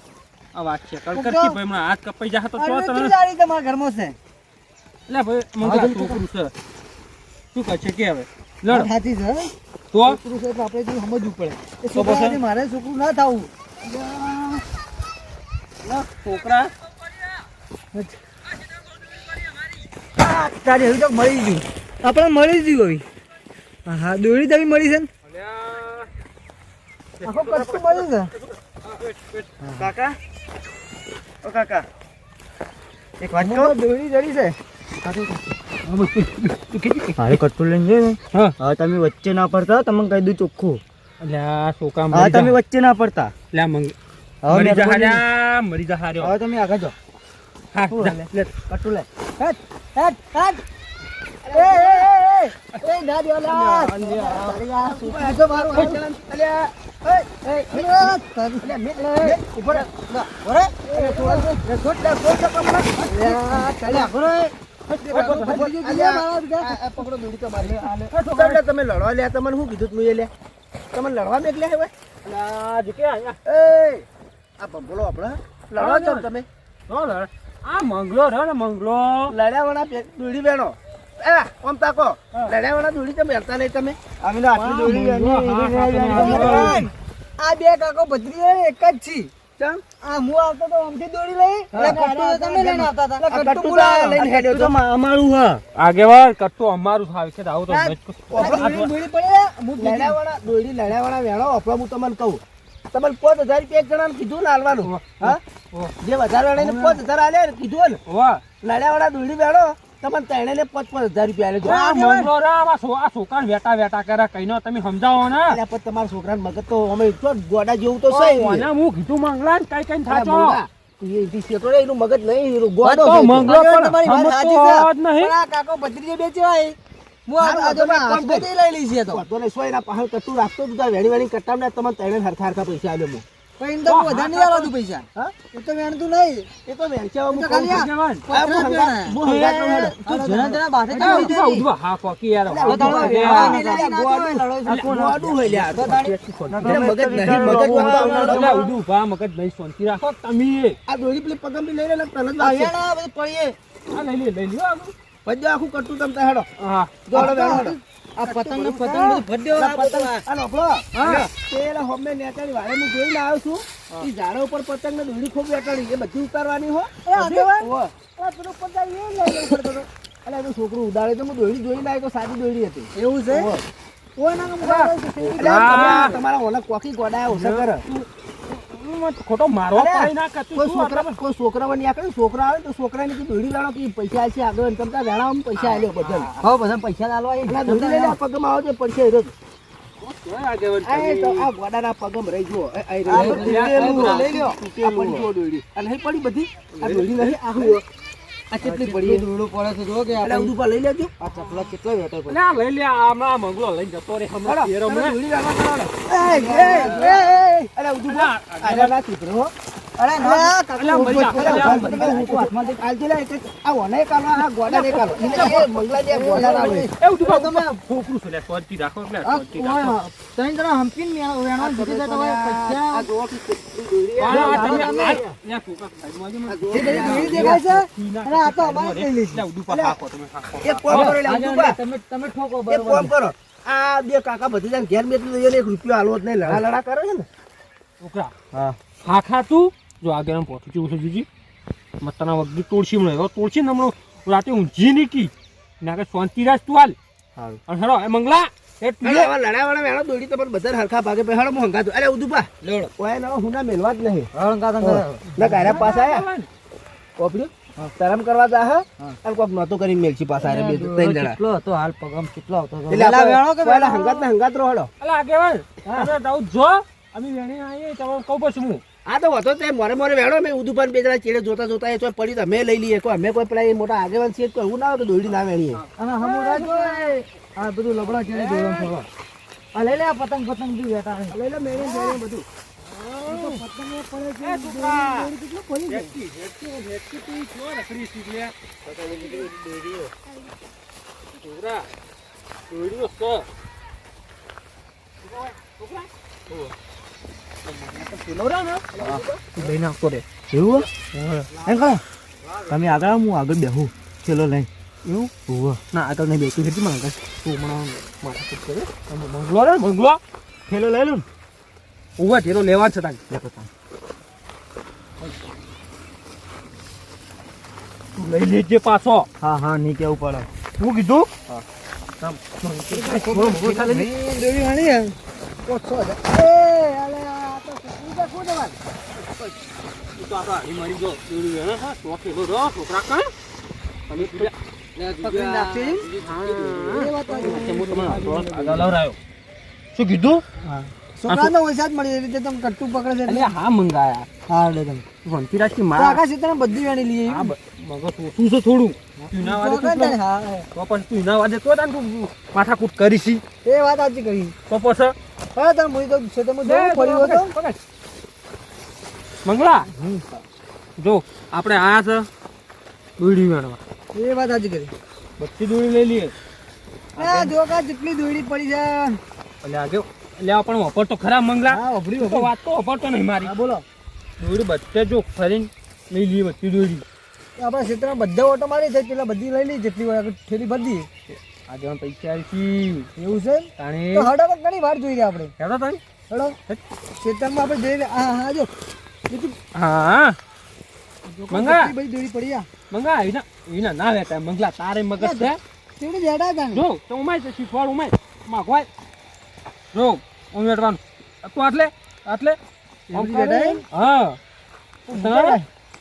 કણકરથી ભાઈ હમણાં હાથ કપાઈ જા તો ચો તને તમારા ઘરમાં છે એટલે ભાઈ મંગલા છોકરું છે શું કહે છે કે હવે લડ વાત સાચી છે તો છોકરું છે એટલે આપણે થોડું સમજવું પડે એ છોકરાને મારે છોકરું ના થવું છોકરા તારે એવું તો મળી ગયું આપણે મળી જ ગયું હવે હા દોડી તમે મળી છે ને આખો કચ્છું મળી છે કાકા ઓ કાકા એક વાત તો દોડી જડી છે મારે કટ્ટુ લઈને જઈએ ને હા હવે તમે વચ્ચે ના પડતા તમને કહી દઉં ચોખ્ખું અલ્યા છોકરા હવે તમે વચ્ચે ના પડતા લ્યા હવે મરી જા મહેરબાની. હાર્યા મરી જા હાર્યો હવે તમે આગળ જાઓ હા જા. લે કટ્ટુ લે હેટ હેટ હેટ એ ના દે લા અલ્યા સુપર તો મારું અલ્યા એ તારી મે ઉપર ના ઓરે એ છોડ દે છોડ કમલા અલ્યા ચાલ્યા ઘરે પકડો દોડી તો મારી આલે તમે લડવા લે તમને શું કીધું તું એ લે તમે લડવા મેકલ્યા હવે અલ્યા જીકે આયા એ આ બંબોલો આપણે લડવા છો તમે નો લડ આ મંગલો રે ને મંગલો લડ્યાવાળા દોડી બેનો એ ઓમ તાકો લડ્યાવાળા દોડી તમે હેરતા નહીં તમે અમે તો આટલી દોડી આ બે કાકો ભત્રી એક જ છી ચમ આ હું આવતો તો આમથી દોડી લઈ એટલે કટ્ટુ તો તમે લઈને આવતા હતા કટ્ટુ બોલા લઈને હેડ્યો તો અમારું હા આગેવાન કટ્ટો અમારું થાય છે આવું તો દોડી પડે લડ્યાવાળા વેણો અફવા હું તમને કહું તમને 5000 રૂપિયા એક જણાને કીધું ને હાલવાનું હા જે વધારે વેણે 5000 આલે કીધું ને વાહ લડ્યાવાળા દોડી વેણો તમને ત્રણે ને 5000 રૂપિયા આલે જો આ મંગલો રે આ છોકરા વેટા વેટા કરે કઈનો તમે સમજાવો ને એટલે પણ તમારા છોકરાને મગજ તો અમે તો ગોડા જેવું તો છે ઓને હું કીધું મંગલા ને કઈ કઈ થાચો એનું મગજ નહીં ગોડો તો મંગલો પણ તમારી વાત સાચી સમજતો છે જ નહીં. પણ આ કાકો ભત્રીજે બેચ્યો હું આસ્પત્રી લઈ લઈ છે તો વાતો ને સોયના પાહલ કટુ રાખતો તું તાર વેણી વેણી કટામને તમને ત્રણે હરખા હરખા પૈસા આલ્યો હું પણ તો વધારે નહીં આલો તું પૈસા હા એ તો વેણતું નહીં એ તો વેણચાવા હું ખાલી આગેવાન હું હંગાત નું હેડ તું જણા જણા બાથે આ ઉભા ઉભા હા કોકી યાર ગોડું હોય લ્યા તો મગજ નહીં મગજ ઉડું ભા મગજ નહીં શાંતિ રાખો તમે આ દોરી પેલી પગમ લઈ લે તને જ વાગશે આ બધું પડીએ આ લઈ લ્યો પદ્ય આખું કટુ તમ તા હેડો હા દોડો હેડો આ પતંગ ને પતંગ બધું ભડ્યો આ પતંગ આ લોપલો હા તેલા હોમે નેતાની વાળે હું જોઈને આવ્યો છું ઈ ઝાડા ઉપર પતંગ ને દોરી ખૂબ વેટાડી એ બધી ઉતારવાની હો એ આગેવાન ઓ પેલો પતંગ એ લઈ લેવું પડતો અલે એનું છોકરું ઉડાડે તો હું દોરી જોઈને આવ્યો તો સાદી દોરી હતી એવું છે ઓ ના તમારા ઓલા કોકી ગોડાયા ઓછા કરે ખોટો મારો પાઈ ના કરતું કોઈ છોકરા ની આકડે છોકરા આવે તો છોકરાને કે દોડી વેણો કે પૈસા આલશે આગળ તમતા વેણામાં પૈસા આલ્યો બધા હવે બધા પૈસા આલવા એ દોડી લઈને પગમ આવો છે પૈસા એ તો આ ગોડાના પગમ રહી ગયો લઈ લ્યો આ પડી દોડી અને અહીં પડી બધી આ દોડી નહીં આ કેટલી પડી દોડો પડે છે જો કે આપણે ઉડું પર લઈ લેજો આ ચપલા કેટલા વેટો પડે ના લઈ લે આમાં મંગલો લઈને જતો રે હમણાં ઘેર હમણાં. દોડી વેણો કરાવો અરે ઉડું પર આલા ના ચીતરો અરે ના અલા મરી જા. આ ઓને કાલો આ ગોડા ને કાલો એ મંગલા જે ગોડા ના હોય એ ઉઠી પાછું તમે ફોકરું છે લે શાંતિ રાખો એટલે શાંતિ રાખો. ત્રણ જણા હંપીને વેણો દીધી તો તમે પૈસા આ ગોવા આ તમે આ ફોકસ સાઈડમાં આવજો મને. એ બધી દોરી દેખાય છે અરે આ તો અમારે લઈ લીધી લે ઉડું પાછું હાંકો તમે હાંકો. એક કોમ કરો લે ઉડુપા તમે ઠોકો બરોબર એક કોમ કરો આ બે કાકા બધી જાન ઘેર મેં લઈને 1 રૂપિયો આલો જ નહીં લડા લડા કરે છે ને છોકરા હા હા ખાતું જો આગળ આમ પહોંચું છું જીજી મતના વગડી તોડશી મને તોડશી ને હમણાં રાતે ઊંઘી નીકી ના કે શાંતિ રાખ તું હાલ સારું અને હેડો એ મંગલા એ લડાવાળા વેણો દોડી તો પણ બધા હરખા ભાગે પે હળો હંગા તો અરે ઉદુપા લેવડો ઓય ના હુના મેલવા જ નહીં હંગા ના ઘરે પાસ આયા કોપડ્યું તરમ કરવા જા હે અને કોક નતો કરીને મેલસી પાસ આરે બે ત્રણ જણા કેટલો હતો હાલ પગમ કેટલો હતો એટલે વેણો કે પેલા હંગાત ને હંગાત રો હળો અલા આગેવાન તમે જાઉં જો અમે વેણી આવીએ તમે કહું પછી હું આ તો હતો તે મોરે મોરે વેણો મેં ઉદુપાન બે જણા ચેડે જોતા જોતા એ તો પડી તો અમે લઈ લઈએ કોઈ અમે કોઈ પેલા એ મોટા આગેવાન છે કોઈ એવું ના હોય કે દોડી ના વેણીએ અને હમુરા જો આ બધું લબડા કેને દોડમ થવા આ લઈ લે આ પતંગ પતંગ બી વેટા લઈ લે મેણે મેણે બધું લઈને આવતો રે એવું એમ કહો તમે આગળ હું આગળ બેહું ચલો લઈ એવું ઓહો ના આગળ નહીં બેઠું છે મને આગળ તું મને માથા કૂટ કરે તમે મંગલો રે મંગલો થેલો લઈ લઉં ઉભા તેરો લેવા જ છે તાન લે પતંગ તું લઈ લેજે પાછો. હા હા નહીં કેવું પડે. શું કીધું? દોરી વાળી હે 500,000. એ અલે આ તો સુકું શું દેવાનું? તું તો આપણા હાડી મારી જો દોડી વેણે હા ચોકેલો રહો છોકરા કાં અને પેલા પકડી નાખશે એમ? એ વાત હું તમને આગળ લવરાયો. શું કીધું? હા છોકરાનો વરસાદ જ મળી, એ રીતે તમે કટ્ટુ પકડે છે એટલે. એટલે હા મંગાયા હા એટલે તમે વંતીરાજ કે તો મારા આખા ક્ષેત્રમાં બધી વાણી લઈએ હા મગજ ઓછું છે થોડું. તું ના વાદે ચોકન તારે, હા તો પણ તું ના વાદે તો તાન તું માથાકૂટ કરીશી એ વાત સાચી કહી. તો પછી હા તમે મુઈ તો ક્ષેત્રમાં જવું પડ્યું હતું. મંગલા જો આપણે આ છે દોડી વેણવા એ વાત સાચી કરી. બધી દોડી લઈ લઈએ. આ જો કા જેટલી દોડી પડી છે. એટલે આગળ એટલે પણ વપર તો ખરા મંગલા. હા વભરી તું તો વાત તો વપરતો નહીં મારી. હા બોલો. દોડી બધે જો ફરીને લઈ લઈએ બધી દોડી. આપણા ક્ષેત્રમાં બધા ઓટો મારી છે પેલા બધી લઈ લઈ જેટલી વાર થેલી ભરી આજે પણ પૈસા આલશી. એવું છે. તાણે તો હડો પણ ઘણી વાર જોઈ રહ્યા આપણે. કહેતો તને હડો ક્ષેત્રમાં આપણે જઈ રહ્યા. હા હા જો બીજું હા જો મંગા. કેટલી બધી દોડી પડી આ. મંગા એના ના લેતા મંગલા તારે મગજ છે. તેવડે બેઠા હતા ને. જો તો ઉમાય છે શીખવાડ ઉમાય માગવાય જો ઉમેરવાનું તું આટલે આમ એવડી કરે. બેઠા એમ? હા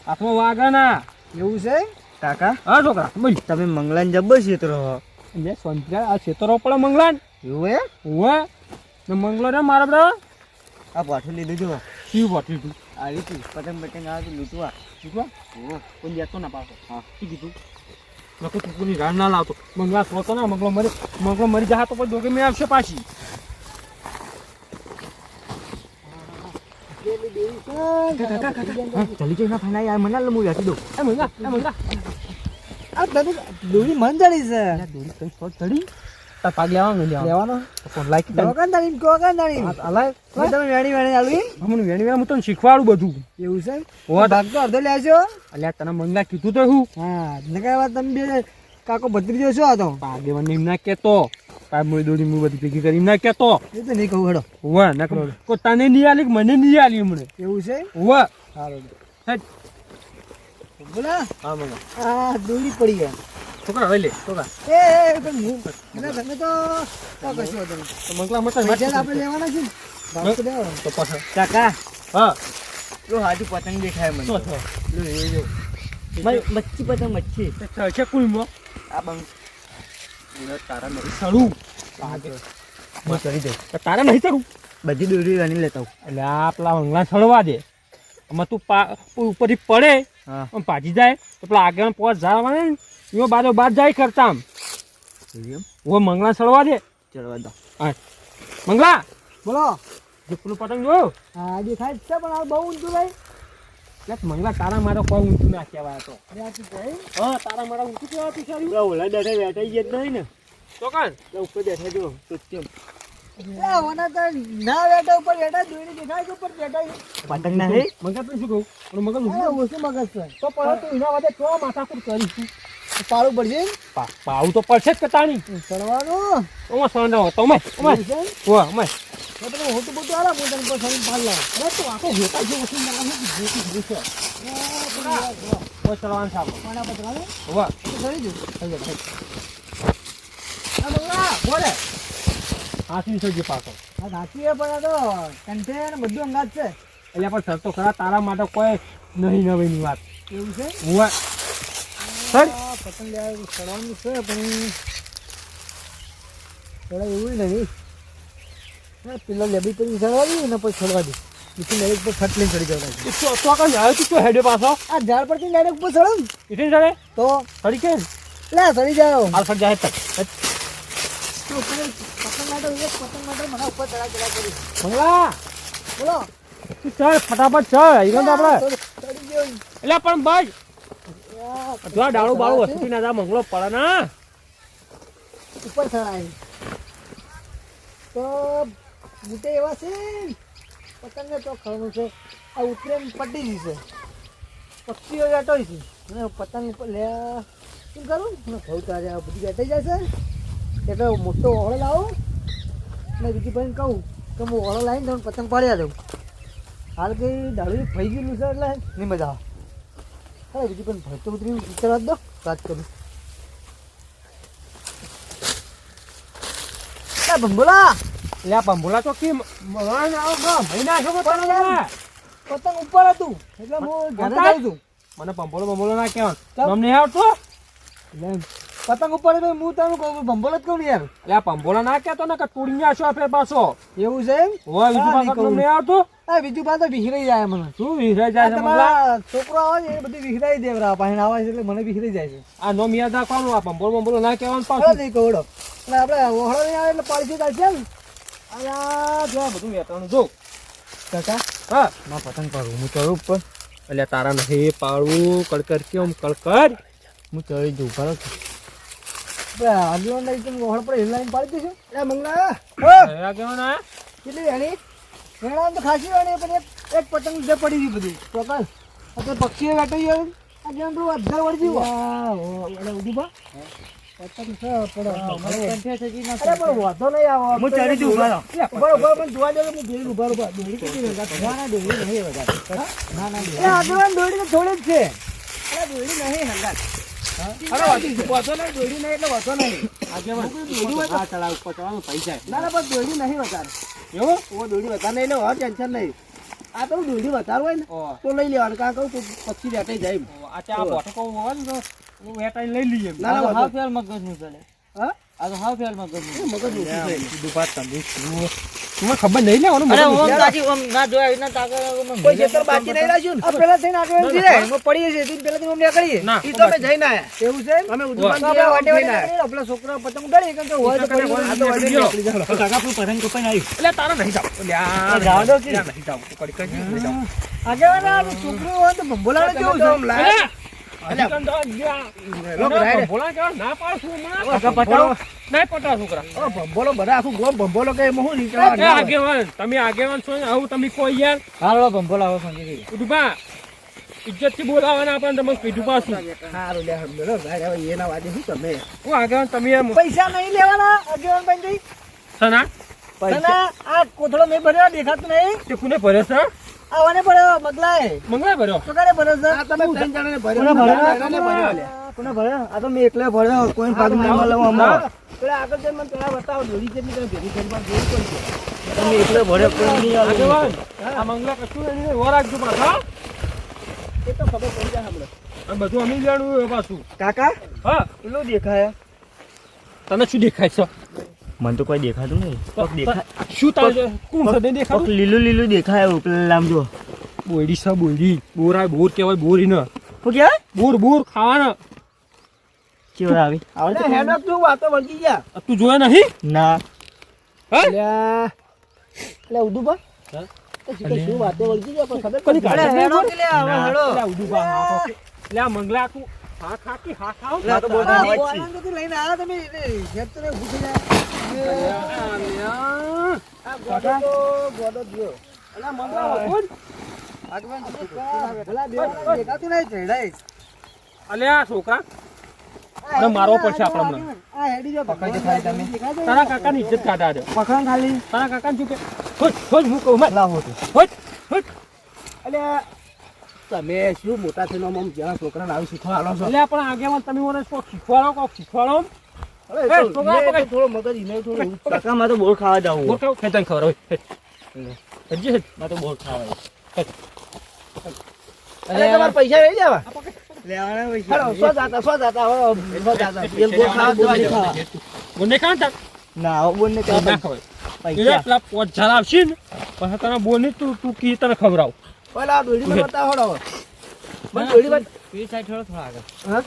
હાથમાં વાગના. એવું છે. કાકા હા છોકરા બોલ તમે મંગલાન જબ્બર ક્ષેત્ર હો. જે સંતરા આ છેતરો પડે મંગલાન એવું હે? ઓવે ને મંગલો રે મારા બરા આ પાછું લીધું જો. શી વાટી તું આ રીતે પતંગ પતંગ આવે તો લૂંટવા. શીખવા કોઈ દેતો ના પાછો હા શું કીધું નકો તું કોની રાડ ના લાવતો મંગલા સોતો ના મંગલો મરી જા તો પછી દોગે મેં આવશે પાછી. કેટલી દેવી છે. જલ્દી જઈ ના ફાના યાર મને હું વેચી દઉં. એ મંગા આ તને દોડી મન જડી છે. દોરી કઈ શોટ ચડી તાર પાગ લેવાનો નહીં લેવાનો ફોન લાઈક કોકન દાડી કોકન દાડી. અલાય તમે વેણી વેણી આલુ એમ? હમણાં વેણી વેણી હું તને શીખવાડું બધું. એવું છે. હોત. ભાગ તો અડધો લ્યા છો. અલ્યા તને મંગલા કીધું તો હું હા નકર વાત તમે બે કાકો ભત્રીજો છો આ તો. આગેવાન એમ ના કેતો પાપ મોય દોડી હું બધી ભેગી કરી એમ ના કેતો એ તો નહીં કહું હેડો. હોવા ના કો તને નહીં આલી કે મને નહીં આલી હમણે એવું છે. હોવા સારું હેડ. બોલા હા મંગા આ દોડી પડી ગયા. છોકરા લઈ લે છોકરા એ પણ હું ના તમે તો કશું હતું નહીં. તો મંગલા મત પૈસા તો આપણે લેવાના છે ને. ભાવ તો લેવાનો. તો પાછા કાકા હા જો હાજુ પતંગ દેખાય મને. તો તો મચ્છી પતંગ મચ્છી. છે કુલમાં આ બંગ તારા નહીં સડું આગે હું કરી દઉં. તારા નહીં ચડું બધી દોરી વાણી લેતા હું. એટલે આ પેલા મંગલા સડવા દે આમાં તું ઉપરથી પડે હા આમ ભાજી જાય તો પેલા આગળ પોચ ઝાડવા ને એમાં બાજુ બાદ જાય કરતા આમ એમ ઓ મંગલા સડવા દે ચડવા દો. હા મંગલા બોલો. જે પેલું પતંગ જોયું હા દેખાય જ છે પણ આ બહુ ઊંચું ભાઈ. એટલે મંગલા તારા મારો કોઈ ઊંચું ના કહેવાય તો આ શું કહે? હા તારા મારા ઊંચું કહેવાતું છે ઓલા બેઠા બેઠા જ નહીં ને. તો કાન ઉપર બેઠા જો તો કેમ એ ઓના તો ના બેઠા ઉપર બેઠા દોડી દેખાય છે ઉપર બેઠા છે. પતંગ ના હે. મંગા તું શું કહું પણ મગજ આ ઓછું મગજ છે. તો પણ તું એના વાદે તો માથાકૂટ કરીશું પાડું પડશે ને? પાવું તો પડશે જ કતાણી ચડવાનું. ઓમાં સંડા તો ઓમાં એવું છે? ઓમાં ઓમાં તો તમે હોટું બોટું આલા હું તને કોઈ સળી પાડ લાવું. અરે તું આખો જોતા જે વસ્તુ મંગાવું જોતી જ છે કોઈ ચલાવવાનું સાહેબ પાણા પતરા ને? વાહ તો ચડી જજો. થઈ જાય આ મંગલા બોલે હાથી છે જે પાછો આ સાચી છે પણ આ તો કંઠે ને બધું અંગાત છે. એટલે પણ સર તો ખરા તારા માટે કોઈ નહીં નવીની વાત એવું છે? ઓવા સર આ પતંગ લેવા ચડવાનું છે પણ થોડા એવું નહીં. હા, પેલો લેબી પછી ચડવા દે ને પછી છોડવા દે. પછી ડાયરેક્ટ પર ફટ લઈને ચડી જવાના છે. તો કઈ આવ્યો તું તો હેડે પાછો આ ઝાડ પરથી ડાયરેક્ટ ઉપર ચડો ને ઇઠે ચડે તો સડી કે લે ચડી જાઓ. હાલ સડ જાય તક તો ઉપર પતંગ માટે એક પતંગ માટે મને ઉપર ચડા કરી. મંગલા બોલો. તું ચડ ફટાફટ ચડ ઈગન તો આપણે ચડી ગયો. એટલે પણ બસ આ જો ડાળું બાળું વસ્તુ ના જા મંગળો પડે ના ઉપર ચડાય તો બુટે એવા છે પતંગને તો ખાવાનું છે. આ ઉતરે એમ પડી જશે. પક્ષીઓ બેઠો છે અને પતંગ ઉપર લે શું કરું ને ઘઉં તારે આ બધી બેઠી જશે એટલે મોટો ઓળો લાવો ને બીજી ભાઈને કહું કે હું ઓળો લાવીને તમને પતંગ પાડ્યા દઉં. હાલ કંઈ દાડું ફઈ ગયેલું છે એટલે નહીં મજા આવે. અરે બીજી પણ ભરતો ઉતરી વિચારવા દો વાત કરું ભંભોલા એટલે આ બંબોલા તો કેમ મહિના છો પતંગ ઉપર હતું એટલે હું ઘરે જાઉં છું મને બંબોલો ના કહેવાનું તમને આવતો પતંગ ઉપર એટલે હું તને કહું ભંભોલો જ કહું યાર એટલે આ બંબોલા ના કહેતો ને કે તોડી આશો આ ફેર પાછો એવું છે એમ હોય બીજું હા, પાછું નહીં તમને આવતું હા બીજું પાછો વિખરાઈ જાય મને શું વિસરાઈ જાય છે મંગલા? તમારા છોકરો આવે છે એ બધું વિખરાઈ દેવરા પાણી આવે છે એટલે મને વિખરાઈ જાય છે આ નો મિયાદ રાખવાનું આ બંબોલો ના કહેવાનું હવે પાછું નહીં કહું એટલે આપણે ઓહળો નહીં આવે એટલે પાડશે ચાલશે ને અલ્યા જો આ બધું વેટાણું જો કાકા હા માં પતંગ પાડું હું ચડું ઉપર એટલે તારા નહીં પાડવું કડકર કેમ કડકર હું ચડી જઉં બરાબર આપણે આગળ નહીં તમે ઓહળ પર હેડલાઈન પાડી દઈશું એટલે મંગલા કયા કહેવાના કેટલી વેણી વેણા તો ખાસી વેણી પણ એક પતંગ જે પડી ગઈ બધું ચોક્કસ અત્યારે પક્ષીઓ વેટાઈ ગયો આ જેમ પેલું અધર વળી ગયું એટલે ઉડી પા પતંગ છે પડો અરે પણ વાંધો નહીં આવો હું ચડી જઉં ઉભા મને જોવા દે હું બેડી ઉભા ઉભા દોડી કેટલી ના ના દોડી નહીં વધારે ના ના આગળ દોડી તો થોડી જ છે અરે દોડી નહીં હંગાત અરે વાંધો નહીં દોડી નહીં એટલે વાંધો નહીં આ ચડાવ ઉપર ચડવાનું પૈસા ના ના બસ દોડી નહીં વધારે એવું ઓ દોડી વધારે નહીં એટલે ટેન્શન નહીં આ તો દોડી વધારે હોય ને ઓહ. તો લઈ લેવાનું કારણ કહું પક્ષી વેટાઈ જાય આ ચા બોટકો હોય ને તો હું વેટાઈ લઈ લઈએ ના ના વાંધો ફેર મગજનું ચાલે હા આ તો હાવ ફેર મગજનું મગજ ઓછું થાય દુપાર તમે મને ખબર નહીં લેવાનું અરે મગજ ઓમ કાજી ઓમ ના જોયા એના તાકર કોઈ ખેતર બાકી નહીં રાખ્યું ને આ પેલા થઈને આગળ વધી જાય એમાં પડીએ છીએ તીન પેલા થી કરીએ ના ઈ તો અમે જઈને આયા એવું છે અમે ઉદુમાન વાહ. ગયા વાટે વાટે કરીએ, આપણા છોકરા પતંગ ઉડાડીએ કેમ કે હોય તો પડી હોય, આ તો વાટે નીકળી જાય. એટલે તારા નહીં જાવ એટલે જાવ દો કે? નહીં જાવ કડી કડી નહીં જાવ આગેવાના આ છોકરો હોય તો ભંભોલાને કેવું છે આમ લાય. બોલા કે ના પાડશું હમણાં નહીં પટા છોકરા ઓ ભંભોલો બધા આખું ગોમ ભંભોલો કે એમાં હું એ નીકળવાનું આગેવાન તમે આગેવાન છો ને આવું તમે કોઈ યાર હાલો ભંભોલા હવે સમજી ગઈ ઉડુબા ઇજ્જત થી બોલાવાના આપણને તમે કીધું પાછું સારું લે હમણાં ભાઈ હવે એના વાદે શું તમે હું આગેવાન તમે એમ પૈસા નહીં લેવાના આગેવાન ભાઈ સના તને આ કોથળો મેં ભર્યો દેખાતું નહીં તે કોને ભરે છે આવવાને પડ્યો મગલાય મંગળા ભર્યો તો કારે ભર્યો છે તમે ત્રણ જણાને ભર્યો કોને ભર્યો આ તો મેં એકલા ભર્યો કોઈ ભાગ નહીં મળે અમાર પેલા આગળ જઈને મને પેલા બતાવો દોરી કેટલી તમે ભેગી કરી બાર જોઈ પડશે તમે એકલા ભર્યો કોઈ નહીં આવે આગેવાન આ મંગળા કશું નહીં વો રાખજો પાછા એ તો ખબર પડી જાય હમણાં આ બધું અમે જાણવું પાછું કાકા હા પેલું દેખાય તને શું દેખાય છે મને તો કોઈ દેખાતું નહીં પગ દેખાય શું તારે કોણ છે નહીં દેખાતું પગ લીલું લીલું દેખાય એવું પેલા આમ જો બોયડી છે બોયડી બોરા બોર કહેવાય બોરી ને શું કહેવાય બોર બોર ખાવાના કેવું આવી આવડે અરે હેડો તું વાતો વળગી ગયા આ તું જોયા નહીં ના હા એટલે ઉદુબા હા? તો શું વાતો વળગી ગયા પણ ખબર કોની પડી ગાડી? જાય. હેડો કે લે હવે હેડો લે ઉડુબા હા તો લે આ મંગલા તું હા ખાકી હા ખાવ ના તો બોલ આ ના બોલાને તો લઈને આવ્યા તમે એટલે હેડ તો ને ઊભું થઈ જાય. આ ગોડો ગયો. અલા મંગલા કોણ ભલા બેવાના દેખાતું નહીં ચડાય. અલ્યા છોકરા અરે મારવો પડશે આપણે હમણાં. આ હેડી જો પકડી ખાય તમે. તારા કાકાની ઇજ્જત કાઢા દે પકડો ખાલી. તારા કાકાને શું કે હોજ હોજ હું કહું મત લાવો તો. હોજ હોજ એટલે તમે શું મોટા થઈને આમ જ્યાં છોકરાને આવી શીખવા આલો છો. અલ્યા પણ આગેવાન તમે મને કોક શીખવાડો હવે એ, તો છોકરા મેં પકડ. થોડો મગજ ઈને થોડો ઊંચો. કાકા માં તો બોર ખાવા જાવું બોર ખાવ ખેતન ખબર હોય હજી હજ માં તો બોર ખાવા અરે તમારે પૈસા રહી જવા. લેવાના હેલો, સો જાતા, સો જાતા, હવે સો જાતા. એમ ગોળ ખાવા જવા નહીં ખાવા. બોને કાં તા ના આવું બોલ ને ના ખબર પૈસા પેલા પોચ ઝાલ આવશે ને પછી તને બોલ ને તું કી તને ખવડાવ પેલા દોડી માં બતાવો હળો. મને દોડી માં એ સાઈડ થોડો થોડો આગળ હા?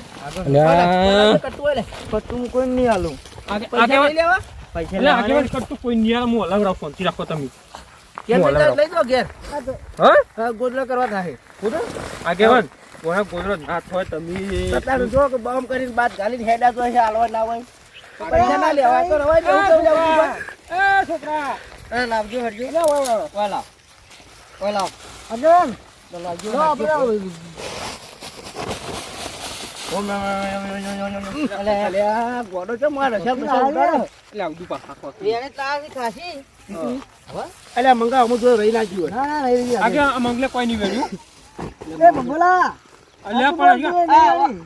અલ્યા કટુ હોય લે. પટ્ટું કોઈ નહીં આલું પૈસા આગેવાન નહીં લેવા? પૈસા એટલે લેવાના આગેવાન કરતું કોઈ નિયાળ હું અલગ રાખો શાંતિ રાખો તમે ઘેર હું લઈ અલગ જાઓ, લઈ જાઓ ઘેર. હા હા, ગોદડા કરવા થાય. આગેવાન કોના ગોદરો ના થાય તમે સત્તાનું જો કે બમ કરીને બાદ ગાલીને હેડા તો છે, હાલવા ના હોય. પૈસા ના લેવા તો રવાય લેવું કેવું લેવું બા? એ છોકરા અરે લાવજો હરજો. વાલા વાલા અજન લાવજો. લો આપણે અલે આ ગોડો છે મારે છે પૈસા ઉડાડો. એટલે આવડું પાછા એને તારી ખાસી અલે મંગાવ હું જો રહી ના જીવ. ના ના રહી આગે આ મંગલે કોઈ નહીં વેડ્યું એ બંગોલા અલ્યા પણ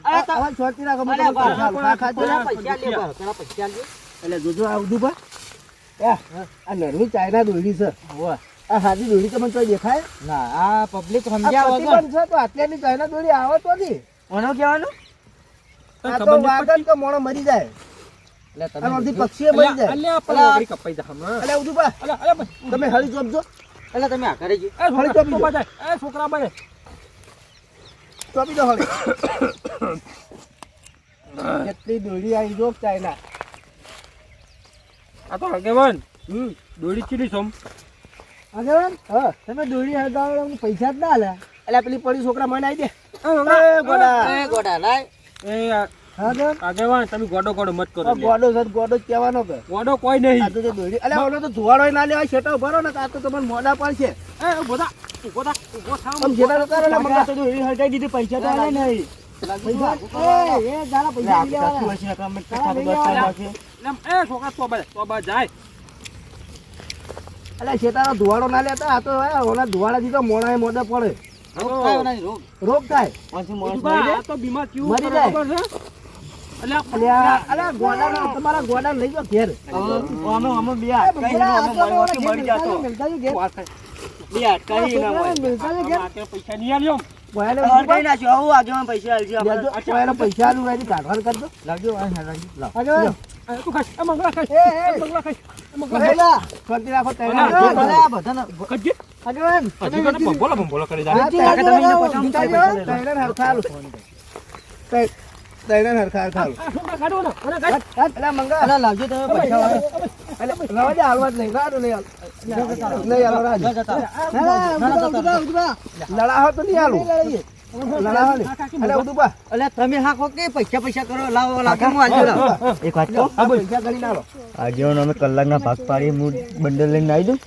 હવે શાંતિ રાખો, હું તમને પૈસા આલું. ખા જો. પેલા પૈસા લે બા, પેલા પૈસા લે. એટલે જોજો આ બધું બા. આ નરમી ચાઇના દોડી છે. આ હાજી દોડી તો મને તો દેખાય. ના આ પબ્લિક આ સમજ્યા વગર પ્રતિબંધ છે તો આટલાની ચાઇના દોડી આવે તો નહીં. કોનો કહેવાનું આ તો વાગન તો મોણો મરી જાય. અને ઓલથી પક્ષીએ મરી જાય. અલ્યા પણ ઓગળી કપાઈ જા હમણાં. એટલે ઉધું બા, અલ્યા ભાઈ તમે હળી ચોપજો. એટલે તમે આ કરે છે એ છોકરા તો બજાય. એ છોકરા બજાય. ચોપી દો હળી. કેટલી દોડી આવી જો ચાઇના. આ તો આગેવાન દોડી ચીલી સોમ. આગેવાન હા તમે દોડી હળગાવો અમને પૈસા જ ના આલ્યા. એટલે પેલી પડી છોકરા મને આવી દે. એ ગોડા. એ ગોડા લાય. એ આગેવાન આગેવાન તમે ગોડો ગોડો મત કરો. આ ગોડો છે ગોડો જ કહેવાનો કે ગોડો કોઈ નહીં. આ તો જે દોડી અલ્યા ઓલો તો ધુવાડો ના લેવાય શેટા ભરો ને આ તો તમને મોડા પડશે. એ ઉભો થા ઉભો થા ઉભો થા. આમ જેના તો કરો ને મંગા તો દોડી હટાઈ દીધી પૈસા તો આલે નહીં પૈસા એ જારા પૈસા લઈ લેવાના. એ છોકરા તો બજાય. અલ્યા શેતાનો ધુવાડો ના લેતા આ તો ઓલા ધુવાડાથી તો મોડા મોડા પડે. રોગ થાય નહીં રોગ. રોગ થાય. આ તો બીમાર કેવું મરી કરે જાય. ખબર છે? અલ્યા અલ્યા અલ્યા ગોડાનો તમારા ગોડા લઈ જાઓ ઘેર. પૈસા નહીં આલ્યો. બોયાને પૈસા આલું એની કાઢવાનું કરજો. લાવજો લાવ. તું ખાય. એ મંગળા ખાય. એ, એ. એ મંગળા ખાય. એ મંગળા ભરેલા. શાંતિ રાખો તૈયાર. ખાજે. આગેવાન. હજી કને બોલો કરી જાય. હા, તૈયાર હરખા આલું. તૈયાર હરખા આલું. છોકરા કાઢો ને. અરે કાઢ. અલ્યા મંગા. લાવજો તમે પૈસા વાળા અલ્યા રવા દે હાલવા જ નહીં. ગાડો નહીં હાલ. નહીં હાલો રાજ. લડાવો તો નહીં હાલું. લડાવો નહીં. અલ્યા ઉદુપા. અલ્યા તમે હા કો કે પૈસા પૈસા કરો લાવો લાગે હું આલજો લાવો. એક વાત કહું આ પૈસા ગણી ના લો. આગેવાન અમે કલાકના ભાગ પાડી હું બંડલ લઈને આવી દઉં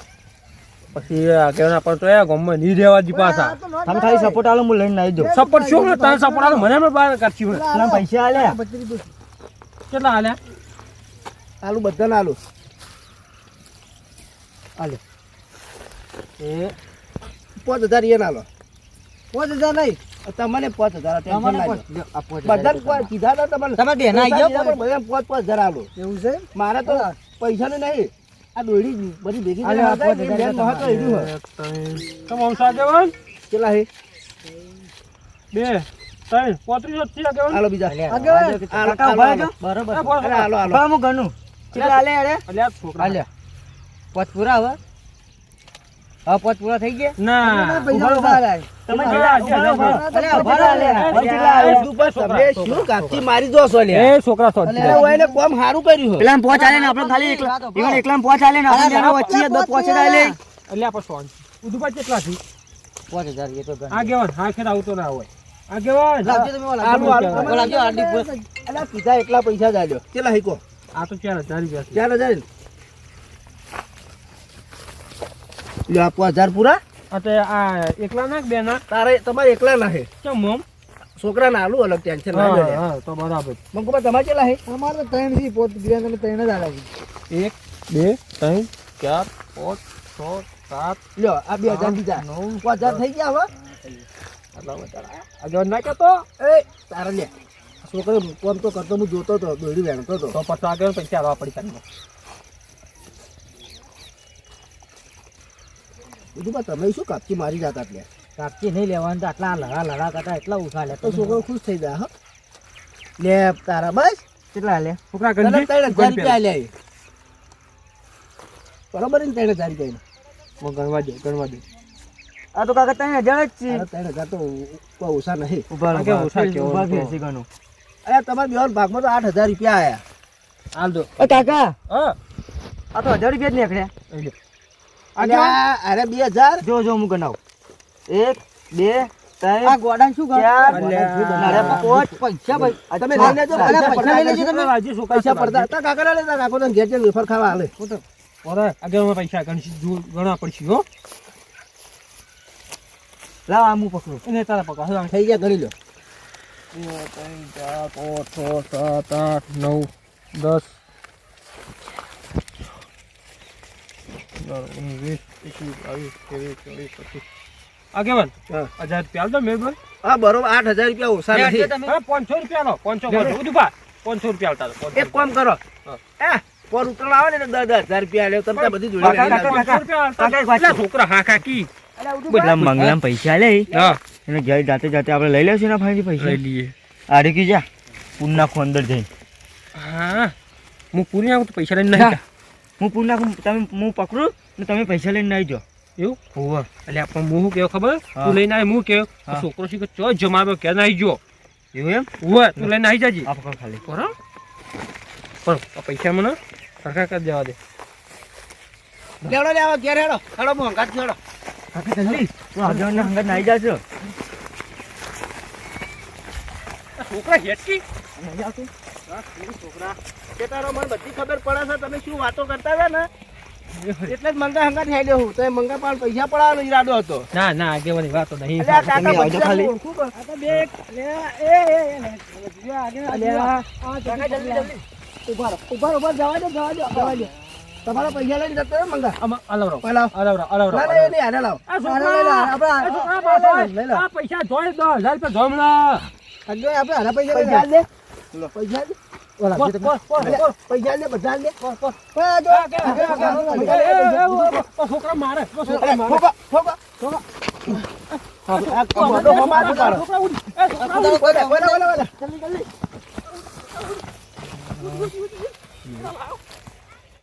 પછી આગેવાન આપણ તો એ ગામમાં નહીં રહેવા દી પાછા. તમે ખાલી સપોર્ટ આલો હું લઈને આવી દઉં સપોર્ટ શું ને તને સપોર્ટ આલો મને એમ બહાર કાઢી હોય. પેલા પૈસા આલ્યા કેટલા હાલ્યા? આલુ બધાને આલુ. એ 5000 એ ના લો. 5000 નહીં તમને 5000 ટેન્શન ના લો. આપો બધાને કોઈ કીધા હતા તમને. તમે બેન આવી જાઓ પણ બધાને 5000 આલો. એવું છે મારે તો પૈસાનું નહીં. આ દોડી બધી ભેગી અલે આ 5000 મહત્વ એનું હોય. તમે આમ આગેવાન કેટલા હે? 2 3 35 થી આગેવાન. આલો બીજા. આગળ કાકા ઉભા રહેજો. બરોબર અરે આલો આલો. બા હું ગણું કેટલા આલે અરે અલ્યા છોકરા. આલ્યા પોત પૂરા હવે હવે પોત પૂરા થઈ ગયા ના પૈસા ઉભા આલ્યા તમે કેટલા અરે ઉભા આલ્યા કેટલા આલે? દુપા તમે શું કાપથી મારી દો છો લ્યા? એ છોકરા તો અરે ઓયને કોમ હારું કર્યું હો. પેલા પહોંચ આલે ને આપણે ખાલી એકલા એકલા પહોંચ આલે ને આપણે જાણે વચ્ચે દો પહોંચે આલે અલ્યા પણ સોન ઉદુપા કેટલા થી 5000 એ તો ગણ આગેવાન હા ખેર આવતો ના હોય આગેવાન લાવજો તમે ઓલા આલુ આલુ. લાવજો. લાવજો આડી પૂરા. અલા કીધા એકલા પૈસા જ આલ્યો. કેટલા હે કો? આ તો 4000 રૂપિયા છે. 4000 ને? લ્યો આપો 1000 પૂરા. આ તો આ એકલા ના બે ના તારે તમારે એકલા ના હે. કેમ મમ? છોકરા ના આલુ અલગ ટેન્શન ના લે. હા તો બરાબર. મંગુબા તમારે કેટલા હે? અમારે તો 3 થી પોત ગયા તમે 3 જ આલ્યા છે 1 2 3 4 5 6 7 લ્યો આ 2000 દીધા. 5000 થઈ ગયા હવે. આગેવાન ના કહેતો એ તારે લે. છોકરો કોમ તો કરતો હું જોતો તો દોડી વેણતો તો. તો પછી આગેવાન પૈસા આવવા પડી કાઢો. કીધું બા તમે શું કાપથી મારી જાતા એટલે. કાપથી નહીં લેવાનું તો આટલા લડા કરતા એટલા ઉઠા લે તો છોકરો ખુશ થઈ જાય હા. લે તારા બસ કેટલા આલ્યા છોકરા તને ગંજી 3000 રૂપિયા લે. બરોબર ને 3000 રૂપિયા. ગણવા દે આ તો કાકા 3000 જ છે 3000 તો કોઈ ઓછા નહીં. ઉભા આ કે ઓછા કેવો ઉભા હતો? ફેરસી ગણો અરે તમારા બેન ભાગમાં તો 8000 રૂપિયા આયા. હાલ દો એ કાકા હા આ તો 1000 રૂપિયા જ નીકળ્યા અલ્યા, અરે 2000 જો જો હું ગણાવું 1 2 3 આ ગોડાન શું કરો ચાર, અરે પાંચ. પૈસા ભાઈ તમે લઈ લેજો. અલ્યા, પૈસા લઈ લેજો તમે રાજી છોકરા પૈસા પડતા હતા કાકા લેતા કાકો તો ઘેર જઈને વેફર ખાવા હાલે. ઓરે આગેવાન પૈસા ગણવા પડશે હો. લાવ આ હું પકડું એને તારા પકડ થઈ ગયા ગણી લો. 2 3 4 5 6 7 8 9 10 19 20 21 22 23 24 25 આગેવાન હા. 1000 રૂપિયા આલજો મહેરબાન. હા બરોબર 8000 રૂપિયા ઓછા નથી હા, 500 રૂપિયા લો 500 બધું પા 500 રૂપિયા આલતા હતા, 500. એક કામ કરો પર ઉતરણ આવે ને 10,000 રૂપિયા આલ્યો તમે બધી જોડી લઈ લેજો. 500 રૂપિયા આલતા હતા. એટલે છોકરા હા કાકી બધા મંગલામ પૈસા લે હા એને ઘેર જાતે જાતે આપણે લઈ લેશું ને ફાઈનથી પૈસા લઈ લઈએ. આરે કી જા પૂન નાખો અંદર જઈને હા હું પૂરી આવું તો પૈસા લઈને નહીં જા. હું પૂન નાખું તમે હું પકડું ને તમે પૈસા લઈને નહીં જો એવું હોવે એટલે આપણે હું કેવું ખબર હા. તું લઈને આવે હું કેવું હા. છોકરો શીખે ચો જમાવ્યો કે નહીં જો એવું એમ હોય તું લઈને આવી જાજી આ પકડ ખાલી બરાબર પણ આ પૈસા મને સરખા કરી દેવા દે. લેવડો લેવા ઘેર હેડો હેડો મોંઘા જ હેડો કાકા જલ્દી તું આગળ હંગત નાઈ જાશો આ છોકરા હેટકી નહીં આવતું છોકરા તે તારો મને બધી ખબર પડે છે તમે શું વાતો કરતા હતા ને એટલે જ મંગા હંગા હેડ્યો હું તો એ મંગા પણ પૈસા પડાવવાનો ઈરાદો હતો ના ના આગેવાની વાતો નહીં. એટલે આ કાકા તમે આવજો બધી ખાલી. ઓળખું પણ. આ તો બે ઉભા જવા દો તમારા પૈસા લઈને જતો રહ્યો મંગા આમાં અલવરો લાવ. અલવરો અલવરો ના ના એ નહીં હારે લાવ આ હારે લઈ લે, છોકરા આપણે આ છોકરા પાસે લઈ લે. આ પૈસા જોઈ 10,000 રૂપિયા જોઈ મળે. આગળ આપણે હારા પૈસા લઈ પૈસા લે. દે પૈસા દે. ઓલા બોલ, જે તમે- બોલ, બોલ, બોલ. પૈસા દે બધા દે બોલ, બોલ. હા, જો. છોકરા મારે છોકરા મારે. ફોકા ફોકા ફોકા આ બધો હમાર ઉતારો. છોકરા ઉડી. એ છોકરા ઉડી. ઓલા, ઓલા, ઓલા, ઓલા.